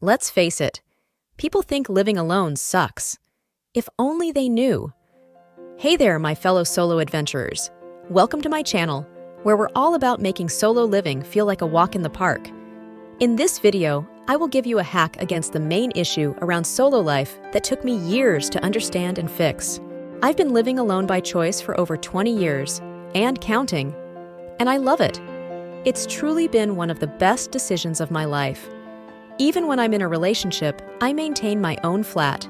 Let's face it, people think living alone sucks. If only they knew. Hey there, my fellow solo adventurers. Welcome to my channel, where we're all about making solo living feel like a walk in the park. In this video, I will give you a hack against the main issue around solo life that took me years to understand and fix. I've been living alone by choice for over 20 years, and counting, and I love it. It's truly been one of the best decisions of my life. Even when I'm in a relationship, I maintain my own flat.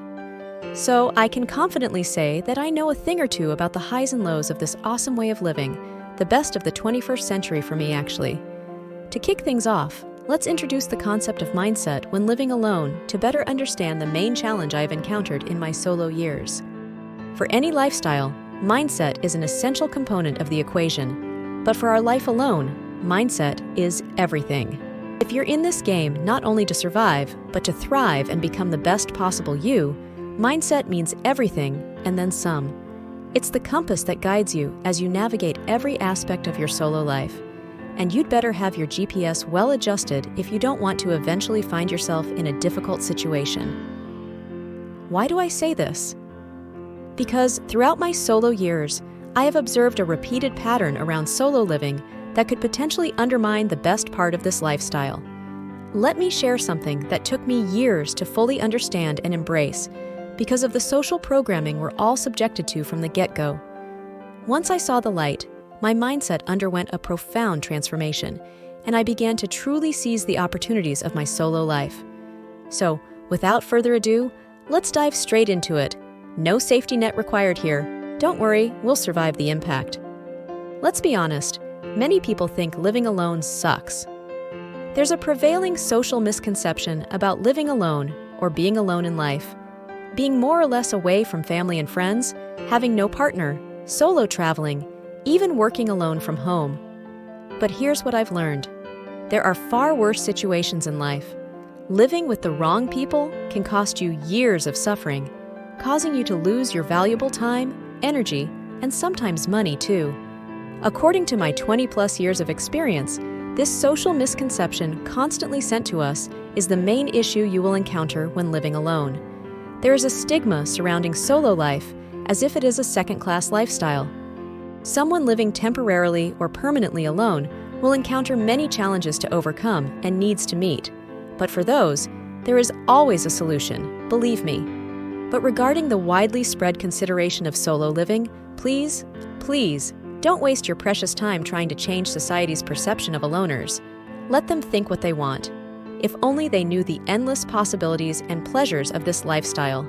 So I can confidently say that I know a thing or two about the highs and lows of this awesome way of living, the best of the 21st century for me, actually. To kick things off, let's introduce the concept of mindset when living alone to better understand the main challenge I've encountered in my solo years. For any lifestyle, mindset is an essential component of the equation, but for our life alone, mindset is everything. If you're in this game not only to survive, but to thrive and become the best possible you, mindset means everything and then some. It's the compass that guides you as you navigate every aspect of your solo life. And you'd better have your GPS well adjusted if you don't want to eventually find yourself in a difficult situation. Why do I say this? Because throughout my solo years, I have observed a repeated pattern around solo living that could potentially undermine the best part of this lifestyle. Let me share something that took me years to fully understand and embrace because of the social programming we're all subjected to from the get-go. Once I saw the light, my mindset underwent a profound transformation, and I began to truly seize the opportunities of my solo life. So, without further ado, let's dive straight into it. No safety net required here. Don't worry, we'll survive the impact. Let's be honest, many people think living alone sucks. There's a prevailing social misconception about living alone or being alone in life. Being more or less away from family and friends, having no partner, solo traveling, even working alone from home. But here's what I've learned. There are far worse situations in life. Living with the wrong people can cost you years of suffering, causing you to lose your valuable time, energy, and sometimes money too. According to my 20-plus years of experience, this social misconception constantly sent to us is the main issue you will encounter when living alone. There is a stigma surrounding solo life as if it is a second-class lifestyle. Someone living temporarily or permanently alone will encounter many challenges to overcome and needs to meet. But for those, there is always a solution, believe me. But regarding the widely spread consideration of solo living, please, don't waste your precious time trying to change society's perception of aloners. Let them think what they want. If only they knew the endless possibilities and pleasures of this lifestyle.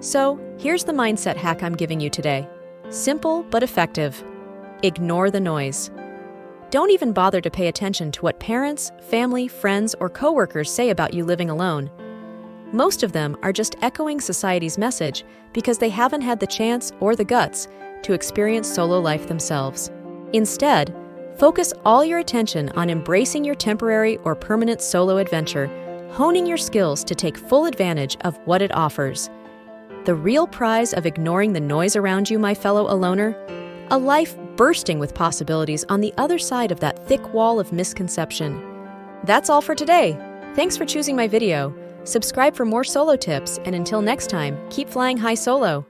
So, here's the mindset hack I'm giving you today. Simple but effective. Ignore the noise. Don't even bother to pay attention to what parents, family, friends, or coworkers say about you living alone. Most of them are just echoing society's message because they haven't had the chance or the guts to experience solo life themselves. Instead, focus all your attention on embracing your temporary or permanent solo adventure, honing your skills to take full advantage of what it offers. The real prize of ignoring the noise around you, my fellow aloner? A life bursting with possibilities on the other side of that thick wall of misconception. That's all for today. Thanks for choosing my video. Subscribe for more solo tips, and until next time, keep flying high solo.